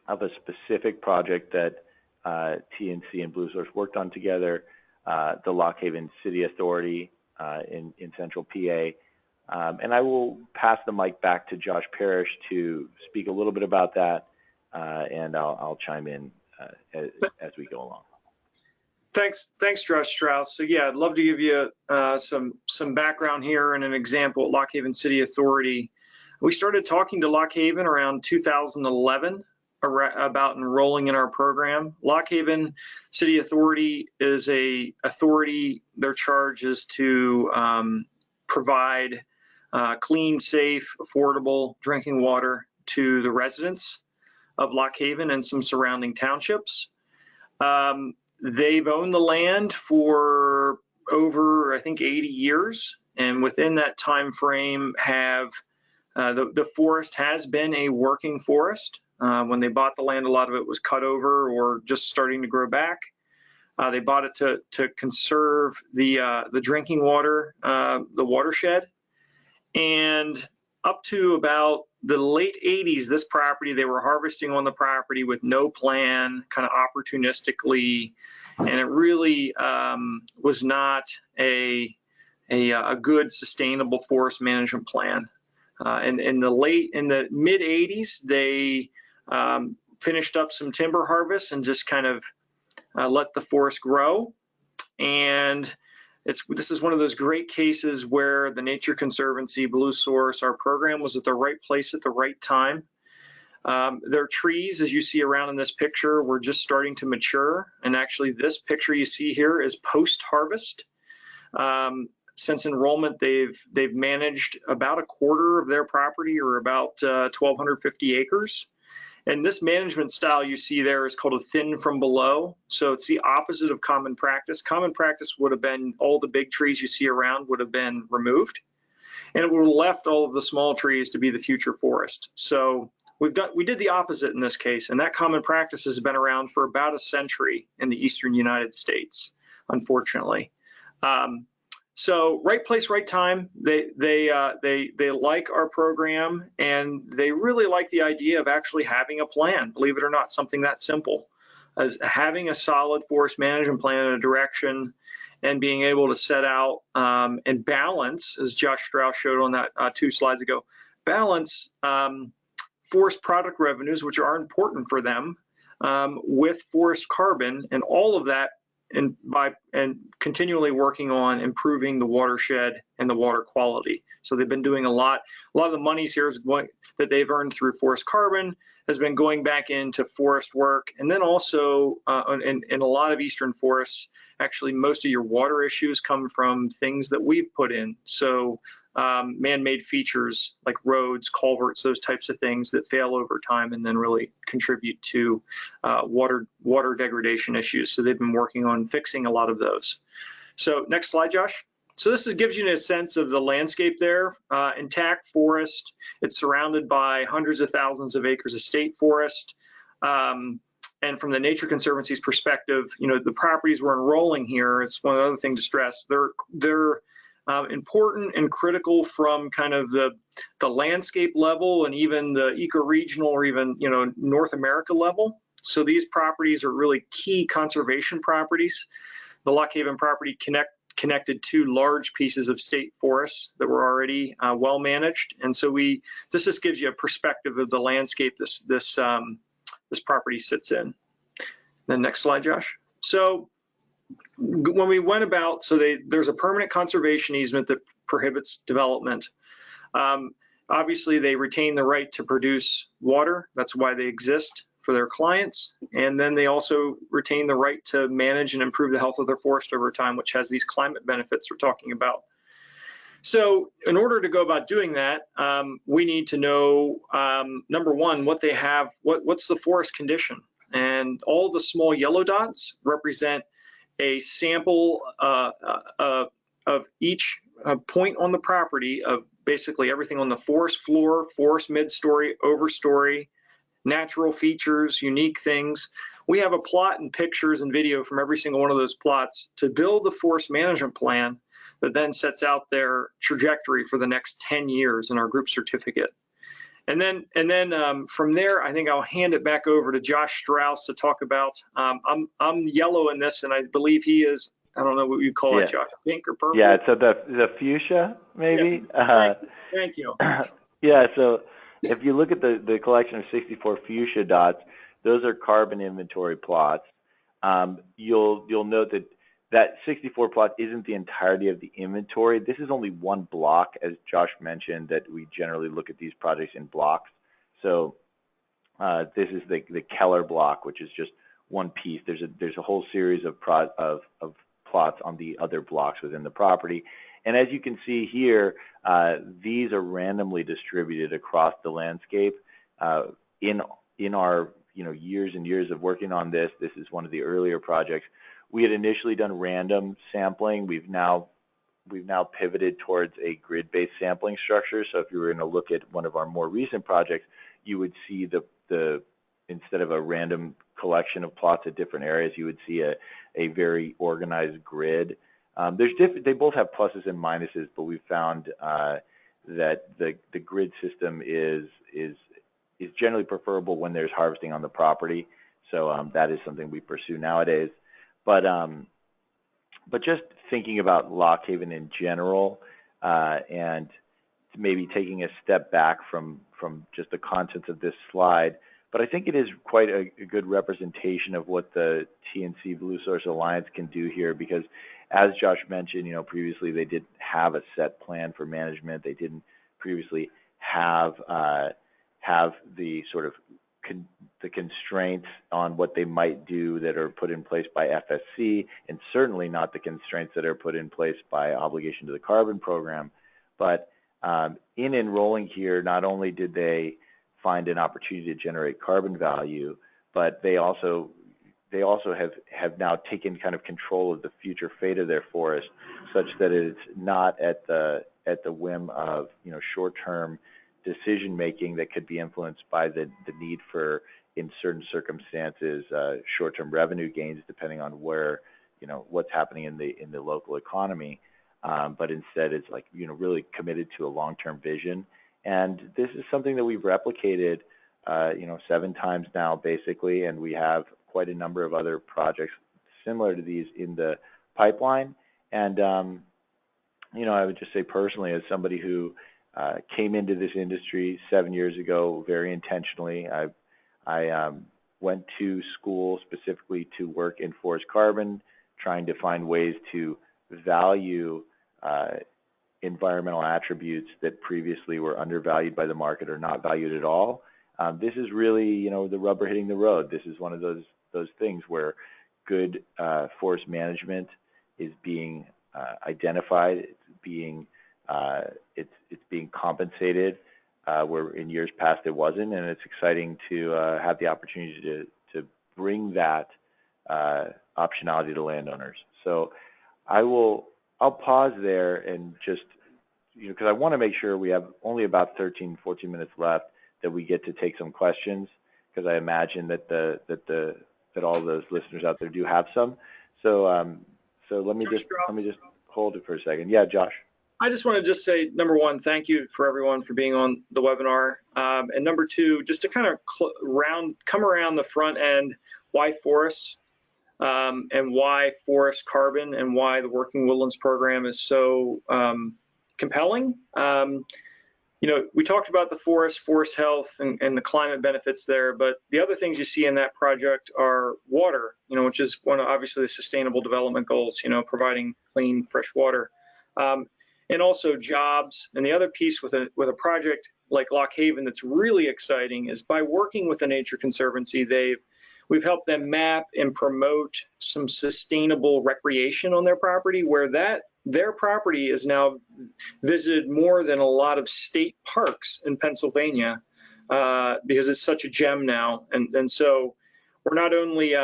of a specific project that TNC and Bluesource worked on together, the Lock Haven City Authority in central PA. And I will pass the mic back to Josh Parrish to speak a little bit about that, and I'll chime in as we go along. Thanks, Josh Strauss. So yeah, I'd love to give you some background here and an example at Lock Haven City Authority. We started talking to Lock Haven around 2011 about enrolling in our program. Lock Haven City Authority is a authority. Their charge is to provide clean, safe, affordable drinking water to the residents of Lock Haven and some surrounding townships. They've owned the land for over, I think, 80 years, and within that time frame have the forest has been a working forest. When they bought the land, a lot of it was cut over or just starting to grow back. They bought it to conserve the drinking water, the watershed, and up to about the late 80s, this property, they were harvesting on the property with no plan, kind of opportunistically, and it really was not a good sustainable forest management plan. And in the mid 80s, they finished up some timber harvest and just kind of let the forest grow. And this is one of those great cases where the Nature Conservancy, Bluesource, our program was at the right place at the right time. Their trees, as you see around in this picture, were just starting to mature. And actually, this picture you see here is post-harvest. Since enrollment, they've managed about a quarter of their property, or about 1,250 acres. And this management style you see there is called a thin from below. So it's the opposite of common practice. Common practice would have been all the big trees you see around would have been removed, and it would have left all of the small trees to be the future forest. So we did the opposite in this case, and that common practice has been around for about a century in the eastern United States, unfortunately. So right place, right time. They like our program, and they really like the idea of actually having a plan. Believe it or not, something that simple as having a solid forest management plan and a direction, and being able to set out and balance, as Josh Strauss showed on that 2 slides ago, balance forest product revenues, which are important for them, with forest carbon, and all of that. And continually working on improving the watershed and the water quality. So they've been doing a lot of the monies here that they've earned through forest carbon has been going back into forest work. And then also in a lot of eastern forests, actually most of your water issues come from things that we've put in. So man-made features like roads, culverts, those types of things that fail over time and then really contribute to water degradation issues. So they've been working on fixing a lot of those. So next slide, Josh. So this gives you a sense of the landscape there. Intact forest. It's surrounded by hundreds of thousands of acres of state forest. And from the Nature Conservancy's perspective, the properties we're enrolling here, it's one other thing to stress, they're important and critical from kind of the landscape level and even the ecoregional or even North America level. So these properties are really key conservation properties. The Lock Haven property connected 2 large pieces of state forests that were already well managed, and so this just gives you a perspective of the landscape this property sits in. The next slide, Josh. So when we went about, so there's a permanent conservation easement that prohibits development. Obviously, they retain the right to produce water. That's why they exist for their clients. And then they also retain the right to manage and improve the health of their forest over time, which has these climate benefits we're talking about. So in order to go about doing that, we need to know, number one, what they have, what's the forest condition. And all the small yellow dots represent a sample of each point on the property of basically everything on the forest floor, forest mid-story, overstory, natural features, unique things. We have a plot and pictures and video from every single one of those plots to build the forest management plan that then sets out their trajectory for the next 10 years in our group certificate. And then from there, I think I'll hand it back over to Josh Strauss to talk about. I'm yellow in this, and I believe he is. I don't know what you call it, Josh, pink or purple. Yeah, so the fuchsia maybe. Yeah. Thank you. Yeah, so if you look at the collection of 64 fuchsia dots, those are carbon inventory plots. You'll note that 64 plot isn't the entirety of the inventory. This is only one block, as Josh mentioned, that we generally look at these projects in blocks. So this is the Keller block, which is just one piece. There's a whole series of plots on the other blocks within the property. And as you can see here, these are randomly distributed across the landscape. In our years and years of working on this is one of the earlier projects. We had initially done random sampling. We've now pivoted towards a grid-based sampling structure. So if you were going to look at one of our more recent projects, you would see the instead of a random collection of plots at different areas, you would see a very organized grid. They both have pluses and minuses, but we found that the grid system is generally preferable when there's harvesting on the property. So that is something we pursue nowadays. But just thinking about Lock Haven in general, and maybe taking a step back from just the contents of this slide, but I think it is quite a good representation of what the TNC Bluesource Alliance can do here, because as Josh mentioned, previously they didn't have a set plan for management. They didn't previously have the sort of the constraints on what they might do that are put in place by FSC, and certainly not the constraints that are put in place by obligation to the carbon program. But in enrolling here, not only did they find an opportunity to generate carbon value, but they also have now taken kind of control of the future fate of their forest, such that it's not at the whim of short-term decision making that could be influenced by the need for, in certain circumstances, short-term revenue gains depending on where what's happening in the local economy. But instead, it's like really committed to a long-term vision. And this is something that we've replicated 7 times now basically, and we have quite a number of other projects similar to these in the pipeline. And I would just say personally, as somebody who came into this industry 7 years ago very intentionally, I went to school specifically to work in forest carbon, trying to find ways to value environmental attributes that previously were undervalued by the market or not valued at all. This is really, the rubber hitting the road. This is one of those things where good forest management is being identified. It's being compensated where in years past it wasn't, and it's exciting to have the opportunity to bring that optionality to landowners. So I'll pause there and just because I want to make sure we have only about 13, 14 minutes left that we get to take some questions, because I imagine that all those listeners out there do have some. So let me just hold it for a second. Yeah, Josh. I just want to just say, number one, thank you for everyone for being on the webinar. And number two, just to kind of come around the front end, why forests and why forest carbon and why the Working Woodlands program is so compelling. we talked about the forest health, and the climate benefits there, but the other things you see in that project are water, which is one of obviously the sustainable development goals, providing clean, fresh water, and also jobs. And the other piece with a project like Lock Haven that's really exciting is by working with the Nature Conservancy, we've helped them map and promote some sustainable recreation on their property, where their property is now visited more than a lot of state parks in Pennsylvania, because it's such a gem now. And so we're not only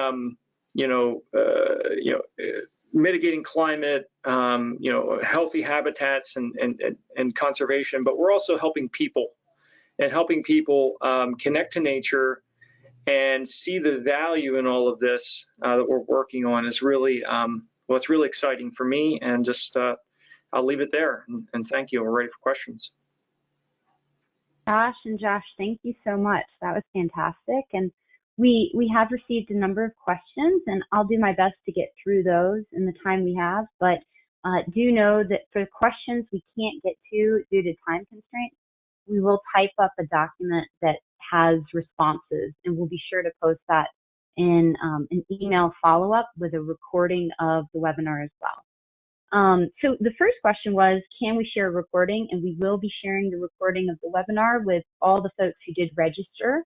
mitigating climate, healthy habitats and conservation, but we're also helping people connect to nature and see the value in all of this that we're working on is really, it's really exciting for me. And just, I'll leave it there, and thank you. We're ready for questions. Josh, thank you so much. That was fantastic. And we have received a number of questions, and I'll do my best to get through those in the time we have. But do know that for questions we can't get to due to time constraints, we will type up a document that has responses, and we'll be sure to post that in an email follow-up with a recording of the webinar as well. So the first question was, can we share a recording? And we will be sharing the recording of the webinar with all the folks who did register.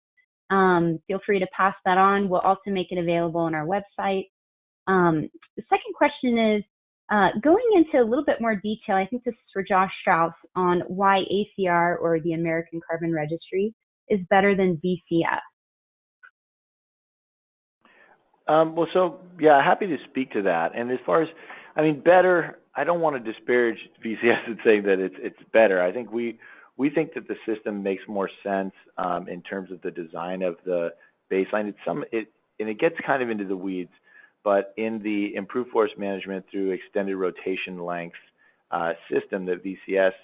Feel free to pass that on. We'll also make it available on our website. The second question is, going into a little bit more detail, I think this is for Josh Strauss, on why ACR, or the American Carbon Registry, is better than VCS. Happy to speak to that. And as far as, better, I don't want to disparage VCS in saying that it's better. I think we think that the system makes more sense in terms of the design of the baseline. It gets kind of into the weeds, but in the improved forest management through extended rotation length system that VCS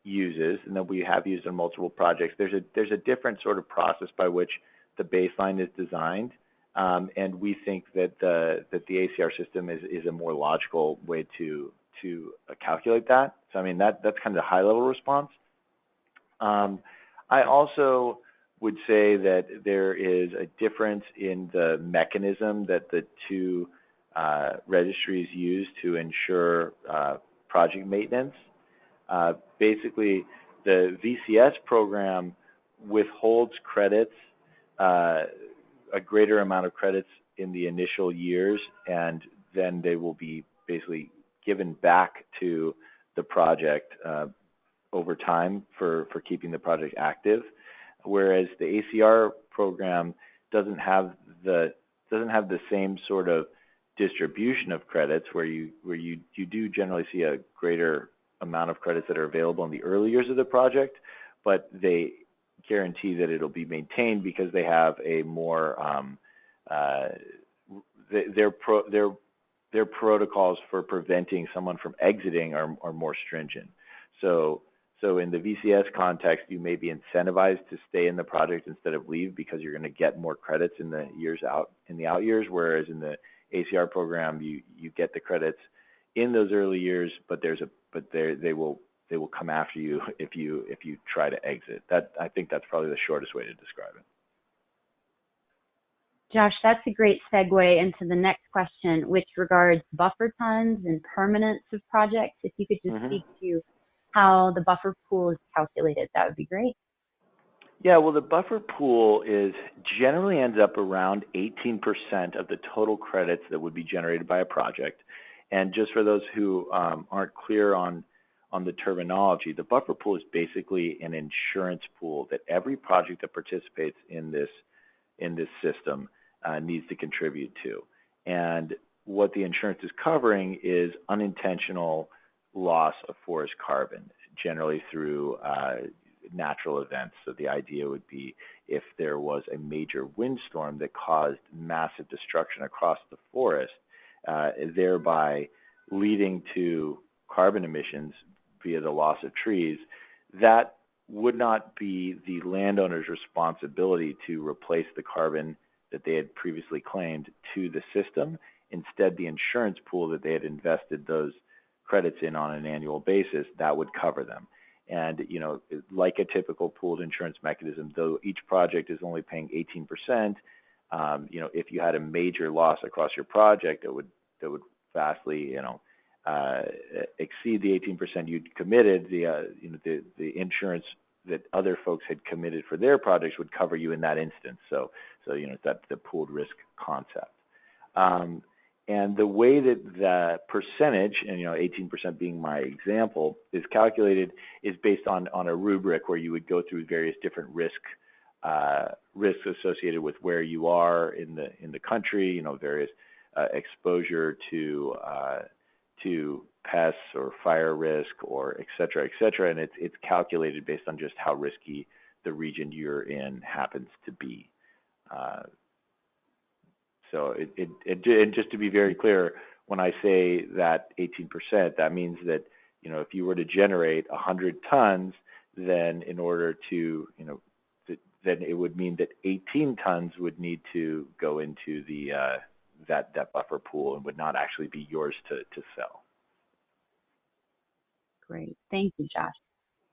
uses, and that we have used on multiple projects, there's a different sort of process by which the baseline is designed. And we think that the ACR system is a more logical way to calculate that. So that's kind of the high level response. I also would say that there is a difference in the mechanism that the two registries use to ensure project maintenance. Basically, the VCS program withholds credits, a greater amount of credits in the initial years, and then they will be basically given back to the project over time for keeping the project active. Whereas the ACR program doesn't have the same sort of distribution of credits, where you do generally see a greater amount of credits that are available in the early years of the project, but they guarantee that it'll be maintained because they have a more their protocols for preventing someone from exiting are more stringent. So in the VCS context, you may be incentivized to stay in the project instead of leave, because you're going to get more credits in the out years. Whereas in the ACR program, you get the credits in those early years, but they will come after you if you try to exit. I think that's probably the shortest way to describe it. Josh, that's a great segue into the next question, which regards buffer tons and permanence of projects. If you could just speak to how the buffer pool is calculated, that would be great. Yeah, well, the buffer pool generally ends up around 18% of the total credits that would be generated by a project. And just for those who aren't clear on the terminology, the buffer pool is basically an insurance pool that every project that participates in this system needs to contribute to. And what the insurance is covering is unintentional loss of forest carbon, generally through natural events. So the idea would be if there was a major windstorm that caused massive destruction across the forest, thereby leading to carbon emissions via the loss of trees, that would not be the landowner's responsibility to replace the carbon that they had previously claimed to the system. Instead, the insurance pool that they had invested those credits in on an annual basis, that would cover them. And, like a typical pooled insurance mechanism, though each project is only paying 18%, if you had a major loss across your project that would vastly, exceed the 18% you'd committed, the insurance that other folks had committed for their projects would cover you in that instance. So that's the pooled risk concept. And the way that the percentage, and 18% being my example, is calculated is based on a rubric where you would go through various different risks associated with where you are in the country, various exposure to pests or fire risk or et cetera, and it's calculated based on just how risky the region you're in happens to be. So and just to be very clear, when I say that 18%, that means that, if you were to generate 100 tons, then in order to, then it would mean that 18 tons would need to go into the that buffer pool and would not actually be yours to sell. Great. Thank you, Josh.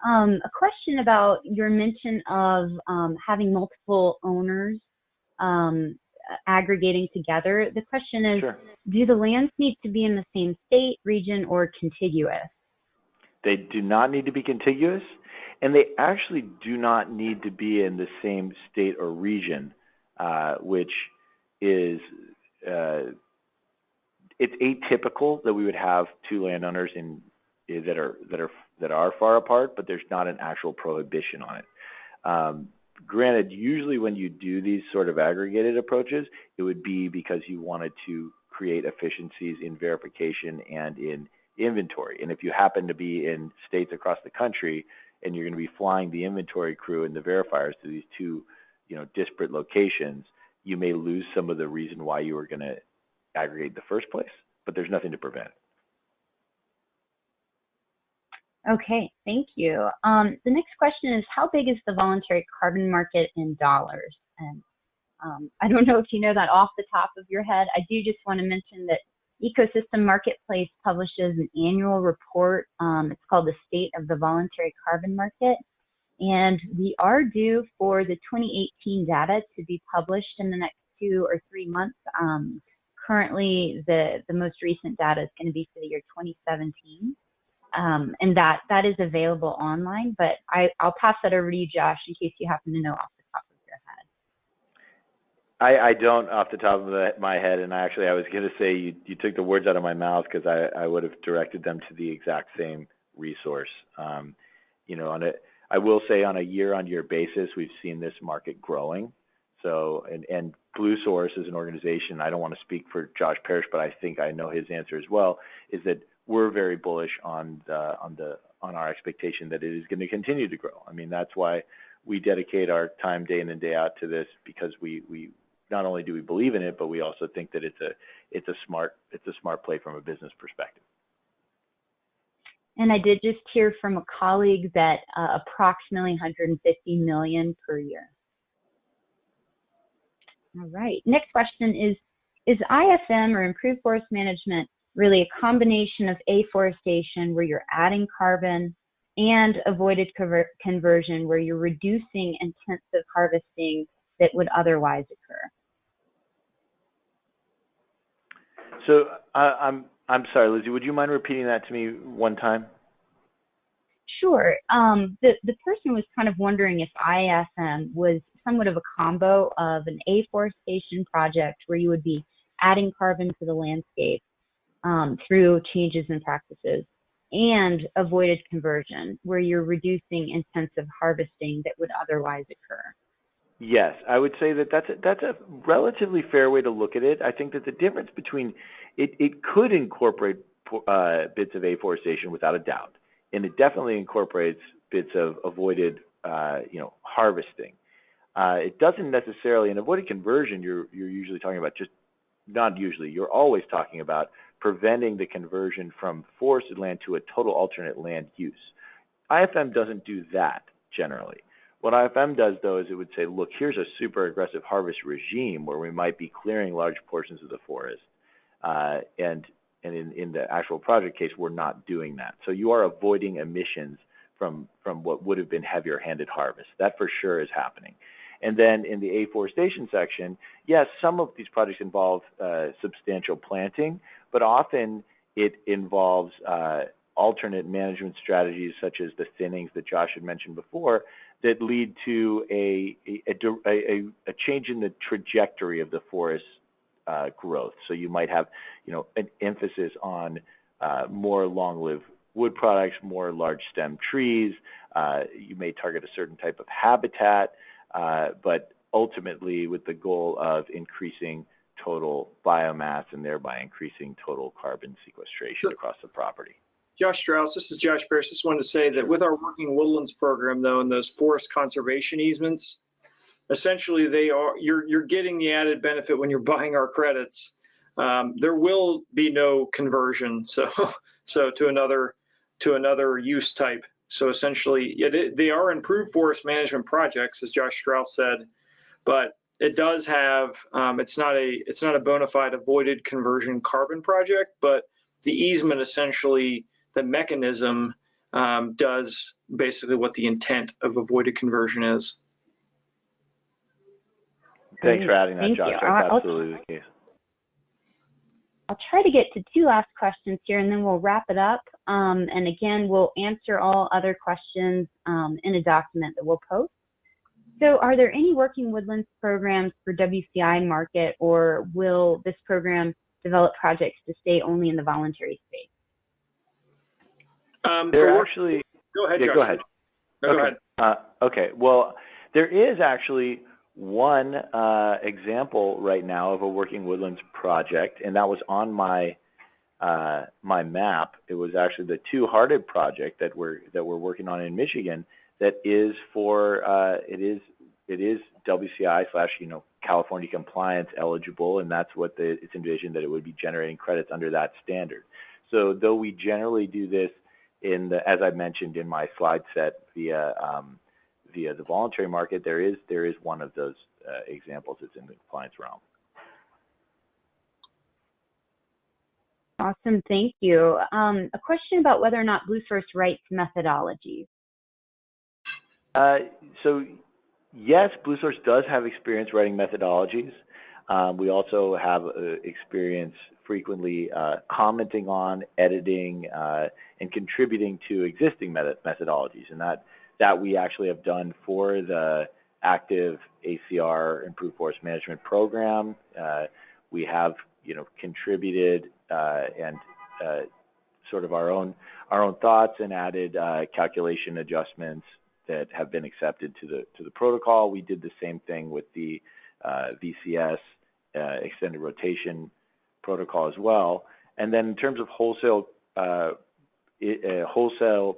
A question about your mention of having multiple owners aggregating together. The question is, Sure. Do the lands need to be in the same state, region, or contiguous? They do not need to be contiguous, and they actually do not need to be in the same state or region, which is it's atypical that we would have two landowners that are far apart, but there's not an actual prohibition on it. Granted, usually when you do these sort of aggregated approaches, it would be because you wanted to create efficiencies in verification and in inventory. And if you happen to be in states across the country and you're going to be flying the inventory crew and the verifiers to these two, disparate locations, you may lose some of the reason why you were going to aggregate in the first place, but there's nothing to prevent it. Okay, thank you. The next question is, how big is the voluntary carbon market in dollars? And I don't know if you know that off the top of your head. I do just want to mention that Ecosystem Marketplace publishes an annual report. It's called the State of the Voluntary Carbon Market. And we are due for the 2018 data to be published in the next 2 or 3 months. Currently, the most recent data is going to be for the year 2017. And that is available online, but I'll pass that over to you, Josh, in case you happen to know off the top of your head. I don't off the top of my head, and I was going to say you took the words out of my mouth because I would have directed them to the exact same resource. I will say on a year-on-year basis, we've seen this market growing. So, and Bluesource is an organization, I don't want to speak for Josh Parrish, but I think I know his answer as well, is that we're very bullish on our expectation that it is going to continue to grow. I mean, that's why we dedicate our time day in and day out to this, because we not only do we believe in it, but we also think that it's a smart play from a business perspective. And I did just hear from a colleague that approximately 150 million per year. All right. Next question is IFM, or improved forest management, really a combination of afforestation where you're adding carbon and avoided conversion where you're reducing intensive harvesting that would otherwise occur? So I'm sorry, Lizzie, would you mind repeating that to me one time? Sure. The person was kind of wondering if IFM was somewhat of a combo of an afforestation project where you would be adding carbon to the landscape through changes in practices, and avoided conversion where you're reducing intensive harvesting that would otherwise occur. Yes, I would say that's a relatively fair way to look at it. I think that the difference between it could incorporate bits of afforestation without a doubt, and it definitely incorporates bits of avoided harvesting. It doesn't necessarily, in avoided conversion, you're usually talking about you're always talking about preventing the conversion from forested land to a total alternate land use. IFM doesn't do that generally. What IFM does, though, is it would say, look, here's a super aggressive harvest regime where we might be clearing large portions of the forest. And in the actual project case, we're not doing that. So you are avoiding emissions from what would have been heavier handed harvest. That for sure is happening. And then in the afforestation section, yes, some of these projects involve substantial planting, but often it involves alternate management strategies such as the thinnings that Josh had mentioned before that lead to a change in the trajectory of the forest growth. So you might have, an emphasis on more long-lived wood products, more large stem trees. You may target a certain type of habitat, but ultimately with the goal of increasing total biomass and thereby increasing total carbon sequestration across the property. Josh Strauss, this is Josh Parrish. Just wanted to say that with our Working Woodlands program, though, and those forest conservation easements, essentially you're getting the added benefit when you're buying our credits. There will be no conversion, so to another use type. So essentially, they are improved forest management projects, as Josh Strauss said, but it does have it's not a bona fide avoided conversion carbon project, but the easement essentially, the mechanism does basically what the intent of avoided conversion is. Thanks for adding that, Thank Josh. you. That's absolutely the case. I'll try to get to two last questions here, and then we'll wrap it up. And again, we'll answer all other questions in a document that we'll post. So are there any Working Woodlands programs for WCI market, or will this program develop projects to stay only in the voluntary space? They're actually... Go ahead, yeah, Josh. Go ahead. No, okay. Go ahead. Okay. Well, there is actually one example right now of a Working Woodlands project, and that was on my my map. It was actually the Two Hearted project that we're working on in Michigan. That is for it is WCI / California compliance eligible, and that's what it's envisioned, that it would be generating credits under that standard. So though we generally do this as I mentioned in my slide set via the voluntary market, there is one of those examples that's in the compliance realm. Awesome, thank you. A question about whether or not Bluesource writes methodologies. So yes, Bluesource does have experience writing methodologies. We also have experience frequently commenting on, editing, and contributing to existing methodologies, and that we actually have done for the active ACR Improved Forest Management Program. We have contributed and sort of our own thoughts and added calculation adjustments that have been accepted to the protocol. We did the same thing with the VCS extended rotation protocol as well. And then in terms of wholesale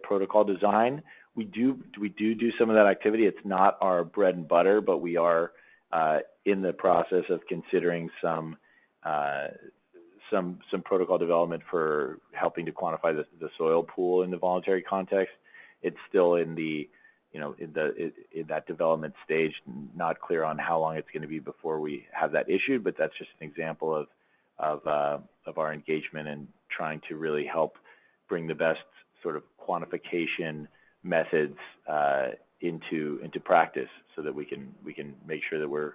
protocol design, we do some of that activity. It's not our bread and butter, but we are in the process of considering some protocol development for helping to quantify the soil pool in the voluntary context. It's still in in that development stage, not clear on how long it's going to be before we have that issued, but that's just an example of our engagement and trying to really help bring the best sort of quantification methods into practice, so that we can make sure that we're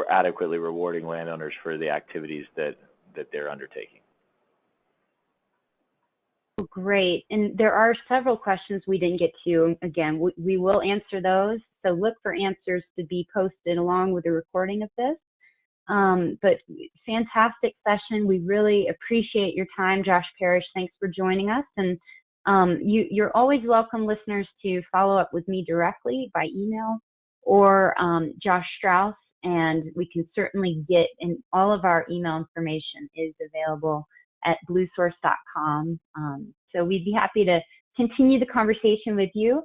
adequately rewarding landowners for the activities that they're undertaking. Great. And there are several questions we didn't get to. Again, we will answer those. So look for answers to be posted along with the recording of this. But fantastic session. We really appreciate your time, Josh Parrish. Thanks for joining us. And you're always welcome, listeners, to follow up with me directly by email or Josh Strauss. And we can certainly get in all of our email information is available at bluesource.com. So we'd be happy to continue the conversation with you.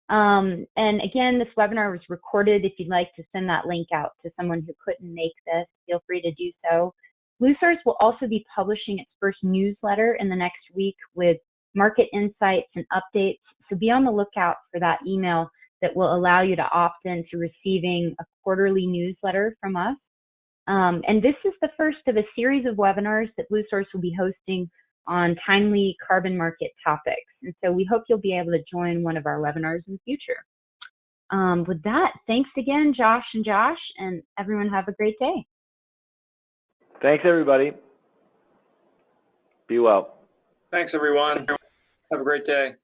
And again, this webinar was recorded. If you'd like to send that link out to someone who couldn't make this, feel free to do so. Bluesource will also be publishing its first newsletter in the next week with market insights and updates. So be on the lookout for that email that will allow you to opt in to receiving a quarterly newsletter from us. And this is the first of a series of webinars that Bluesource will be hosting on timely carbon market topics. And so we hope you'll be able to join one of our webinars in the future. With that, thanks again, Josh, and everyone have a great day. Thanks, everybody. Be well. Thanks, everyone. Have a great day.